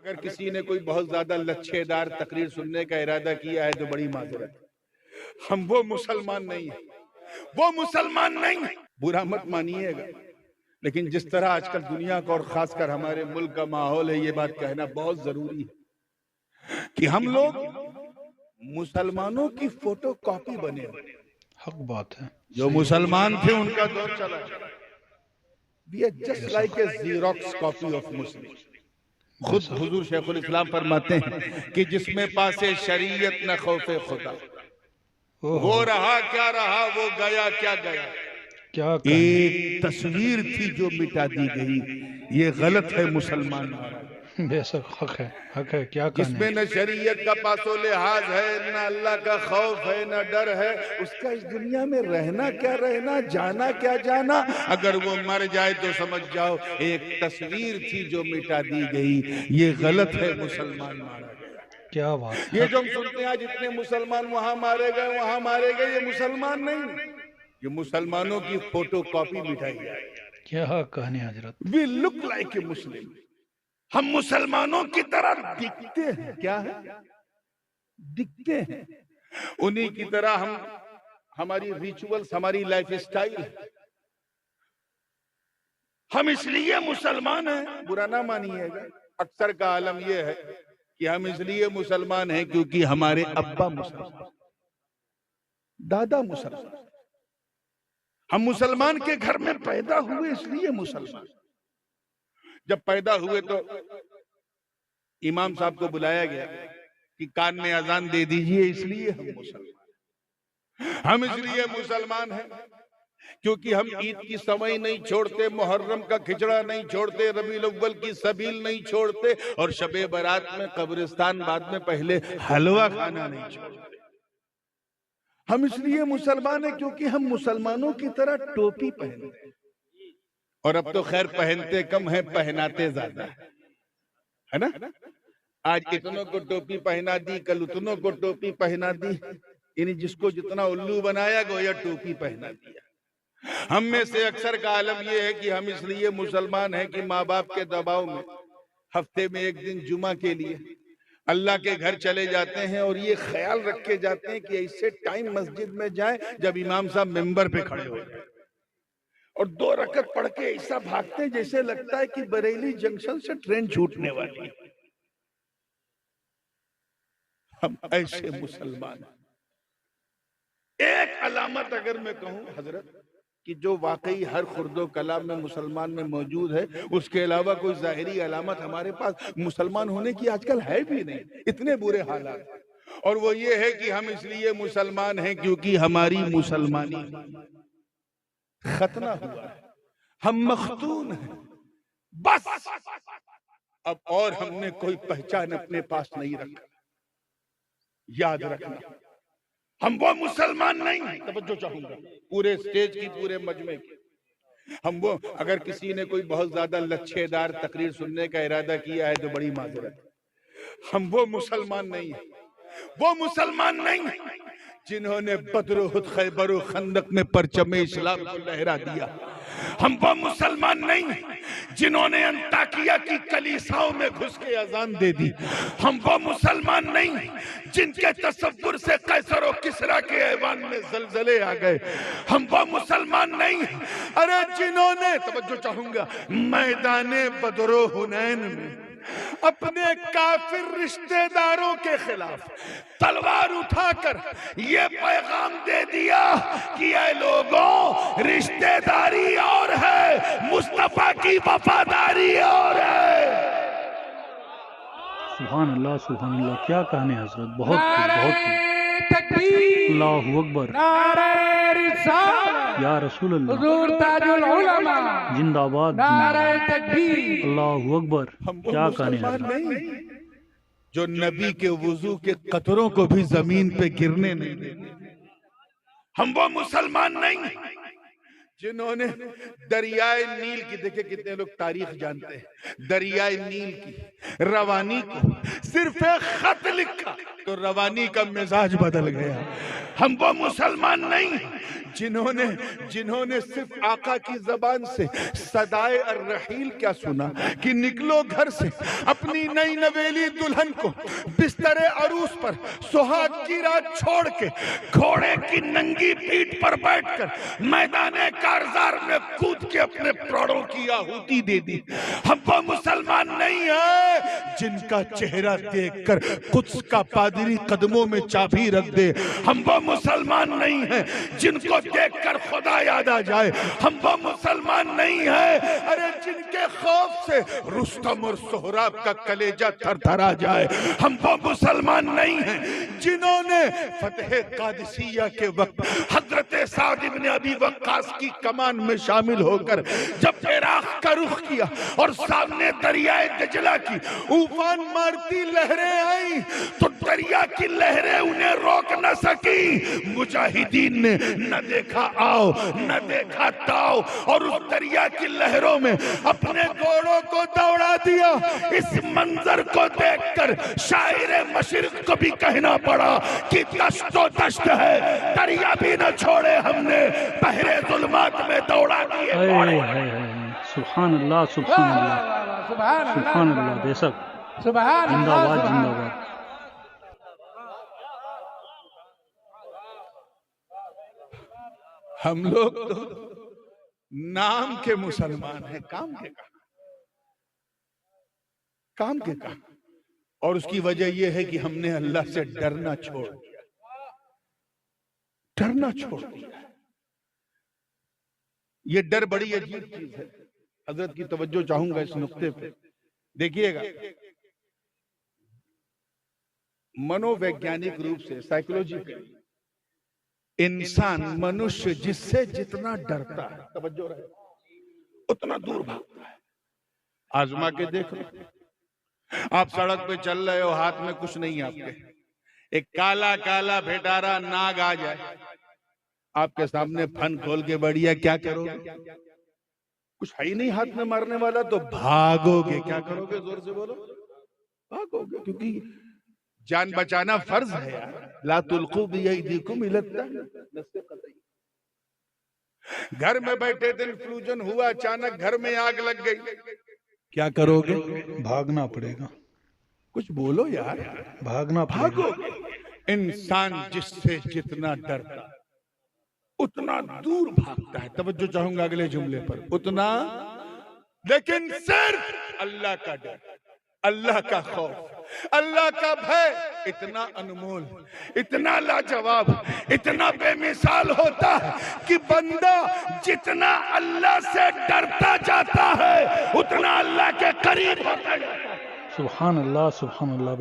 اگر کسی نے کوئی بہت زیادہ لچھے دار تقریر سننے کا ارادہ کیا ہے تو بڑی معذرت ہے، ہم وہ مسلمان نہیں ہیں، وہ مسلمان نہیں ہیں۔ برا مت مانیے گا، لیکن جس طرح آج کل دنیا کا اور خاص کر ہمارے ملک کا ماحول ہے، یہ بات کہنا بہت ضروری ہے کہ ہم لوگ مسلمانوں کی فوٹو کاپی بنے ہوئے ہیں۔ حق بات ہے، جو مسلمان تھے ان کا دور چلا ہے۔ We are just like a Xerox copy of Muslim۔ خود حضور شیخ الاسلام فرماتے ہیں کہ جس میں پاسے شریعت نہ خوف خدا، وہ رہا کیا رہا، وہ گیا کیا گیا۔ کیا ایک تصویر تھی جو مٹا دی گئی، یہ غلط ہے مسلمان۔ بے شک حق ہے، حق ہے، کیا جس کہنے میں نہ شریعت کا پاس و لحاظ ہے، نہ اللہ کا خوف ہے، نہ ڈر ہے، اس کا اس دنیا میں رہنا کیا رہنا، جانا کیا جانا۔ اگر وہ مر جائے تو سمجھ جاؤ ایک تصویر تھی جو مٹا دی گئی، یہ غلط ہے مسلمان مارا گیا۔ کیا بات ہے، یہ جو ہم سنتے ہیں آج اتنے مسلمان وہاں مارے گئے وہاں مارے گئے، یہ مسلمان نہیں، یہ مسلمانوں کی فوٹو کاپی مٹائی جائے۔ کیا کہنے حضرت، We look like a Muslim۔ ہم مسلمانوں کی طرح دکھتے ہیں، کیا ہے؟ دکھتے ہیں انہی کی طرح، ہماری ریچولز، ہماری لائف اسٹائل۔ ہم اس لیے مسلمان ہیں، برا نہ مانیے گا، اکثر کا عالم یہ ہے کہ ہم اس لیے مسلمان ہیں کیونکہ ہمارے ابا مسلمان، دادا مسلمان، ہم مسلمان کے گھر میں پیدا ہوئے اس لیے مسلمان۔ جب پیدا ہوئے تو امام صاحب کو بلایا گیا کہ کان میں اذان دے دیجئے، اس لیے ہم مسلمان۔ ہم اس لیے مسلمان ہیں کیونکہ ہم عید کی سوئی نہیں چھوڑتے، محرم کا کھچڑا نہیں چھوڑتے، ربیع الاول کی سبیل نہیں چھوڑتے، اور شب برات میں قبرستان بعد میں پہلے حلوہ کھانا نہیں چھوڑتے۔ ہم اس لیے مسلمان ہیں کیونکہ ہم مسلمانوں کی طرح ٹوپی پہنتے ہیں، اور اب تو خیر پہنتے کم ہیں، پہناتے زیادہ ہے نا۔ آج اتنوں کو ٹوپی پہنا دی، کل اتنوں کو ٹوپی پہنا دی، یعنی جس کو جتنا الو بنایا گویا ٹوپی پہنا دیا۔ ہم میں سے اکثر کا عالم یہ ہے کہ ہم اس لیے مسلمان ہیں کہ ماں باپ کے دباؤ میں ہفتے میں ایک دن جمعہ کے لیے اللہ کے گھر چلے جاتے ہیں، اور یہ خیال رکھے جاتے ہیں کہ ایسے ٹائم مسجد میں جائیں جب امام صاحب ممبر پہ کھڑے ہو جائیں، اور 2 رکعت پڑھ کے ایسا بھاگتے ہیں جیسے لگتا ہے کہ بریلی جنکشن سے ٹرین چھوٹنے والی ہے۔ ہم ایسے مسلمان ہیں۔ ایک علامت اگر میں کہوں حضرت کہ جو واقعی ہر خرد و کلام میں مسلمان میں موجود ہے، اس کے علاوہ کوئی ظاہری علامت ہمارے پاس مسلمان ہونے کی آج کل ہے بھی نہیں، اتنے برے حالات، اور وہ یہ ہے کہ ہم اس لیے مسلمان ہیں کیونکہ ہماری مسلمانی ختنہ ہوا ہے، ہم مختون ہیں، بس اب اور ہم نے کوئی پہچان اپنے پاس نہیں رکھا۔ یاد رکھنا ہم وہ مسلمان نہیں ہیں، توجہ چاہوں گا پورے سٹیج کی، پورے مجمع کی، ہم وہ، اگر کسی نے کوئی بہت زیادہ لچھے دار تقریر سننے کا ارادہ کیا ہے تو بڑی معذرت ہے، ہم وہ مسلمان نہیں ہیں، وہ مسلمان نہیں ہیں جنہوں نے بدر و احد، خیبر و خندق میں پرچم اسلام کو لہرا دیا۔ ہم وہ مسلمان نہیں ہیں جنہوں نے انطاکیہ کی کلیساؤں میں گھس کے اذان دے دی۔ ہم وہ مسلمان نہیں ہیں جن کے تصور سے قیصر و کسریٰ کے ایوان میں زلزلے آ گئے۔ ہم وہ مسلمان نہیں ہیں ارے جنہوں نے، توجہ چاہوں گا، میدان بدر و حنین میں اپنے کافر رشتہ داروں کے خلاف تلوار اٹھا کر یہ پیغام دے دیا کہ اے لوگوں، رشتہ داری اور ہے، مصطفیٰ کی وفاداری اور ہے۔ سبحان اللہ، سبحان اللہ، کیا کہنے حضرت، بہت خوب، بہت خوب، تکبیر، اللہ اکبر، نعرہ رسالت، یا رسول اللہ، حضور تاج العلماء، زندہ آباد، نعرہ تکبیر۔ اللہ اکبر، ہم وہ کیا کہنے مسلمان حضرت، نہیں جو نبی کے وضو کے قطروں کو بھی زمین پہ گرنے نہیں دیتے۔ ہم وہ مسلمان نہیں جنہوں نے دریائے نیل کی، دیکھیں کتنے لوگ تاریخ جانتے ہیں، دریائے نیل کی روانی کو صرف ایک خط لکھا تو روانی کا مزاج بدل گیا. ہم وہ مسلمان نہیں جنہوں نے صرف آقا کی زبان سے صدائے الرحیل کیا سنا کہ نکلو گھر سے اپنی نئی نویلی دلہن کو بستر عروس پر سہاگ کی رات چھوڑ کے گھوڑے کی ننگی پیٹھ پر بیٹھ کر میدان کارزار میں کود کے اپنے پراڑوں کی آہوتی دے دی. ہم وہ مسلمان نہیں ہیں جن کا چہرہ دیکھ کر قدس کا پادری قدموں میں چابی رکھ دے. ہم وہ مسلمان نہیں ہیں جن کو دیکھ کر خدا یاد آ جائے. ہم وہ مسلمان نہیں ہیں ارے جن کے خوف سے رستم اور سہراب کا کلیجہ تھر تھر آ جائے. ہم وہ مسلمان نہیں ہیں جنہوں نے فتح قادسیہ کے وقت حضرت سعد بن ابی وقاص کی کمان میں شامل ہو کر جب عراق کا رخ کیا اور سامنے دریائے دجلہ کی اوفان مارتی لہریں آئیں تو دریا کی لہریں انہیں روک نہ سکی. مجاہدین نے نہ دیکھا آؤ نہ دیکھا تاؤ اور اس دریا کی لہروں میں اپنے گھوڑوں کو دوڑا دیا. اس منظر کو دیکھ کر شاعر مشرق کو بھی کہنا پڑا کہ دشت و دشت ہے دریا بھی نہ چھوڑے ہم نے بحر ظلمات میں دوڑا دیے. سبحان اللہ سبحان اللہ سبحان اللہ. بے شک زندہ باد زندہ باد. ہم لوگ تو نام کے مسلمان ہیں، کام کے کام. اور اس کی وجہ یہ ہے کہ ہم نے اللہ سے ڈرنا چھوڑ دیا. یہ ڈر بڑی عجیب چیز ہے. حضرت کی توجہ چاہوں گا اس نقطے پہ. دیکھیے گا منو ویگیانک روپ سے سائیکولوجیکلی انسان منشیہ جس سے جتنا ڈرتا ہے توجہ رہے اتنا دور بھاگتا ہے. آزما کے دیکھ لو. آپ سڑک پہ چل رہے ہو، ہاتھ میں کچھ نہیں آپ کے، ایک کالا کالا بھیٹارا ناگ آ جائے آپ کے سامنے پھن کھول کے بڑھیا، کیا کرو گے؟ کچھ ہے ہی نہیں ہاتھ میں مارنے والا تو بھاگو گے. کیا کرو گے؟ زور سے بولو. بھاگو گے، کیونکہ جان بچانا فرض ہے یار. لا تلقوا بایدیکم الی التہلکہ. گھر میں بیٹھے دن فلوجن ہوا، اچانک گھر میں آگ لگ گئی، کیا کرو گے؟ بھاگنا پڑے گا. کچھ بولو یار. بھاگنا پڑے گا. انسان جس سے جتنا ڈرتا اتنا دور بھاگتا ہے. توجہ چاہوں گا اگلے جملے پر. اتنا، لیکن صرف اللہ کا ڈر، اللہ کا خوف، اللہ کا بھے اتنا انمول، اتنا لاجواب، اتنا بے مثال ہوتا ہے کہ بندہ جتنا اللہ سے ڈرتا جاتا ہے اتنا اللہ کے قریب ہوتا ہے. سبحان اللہ سبحان اللہ.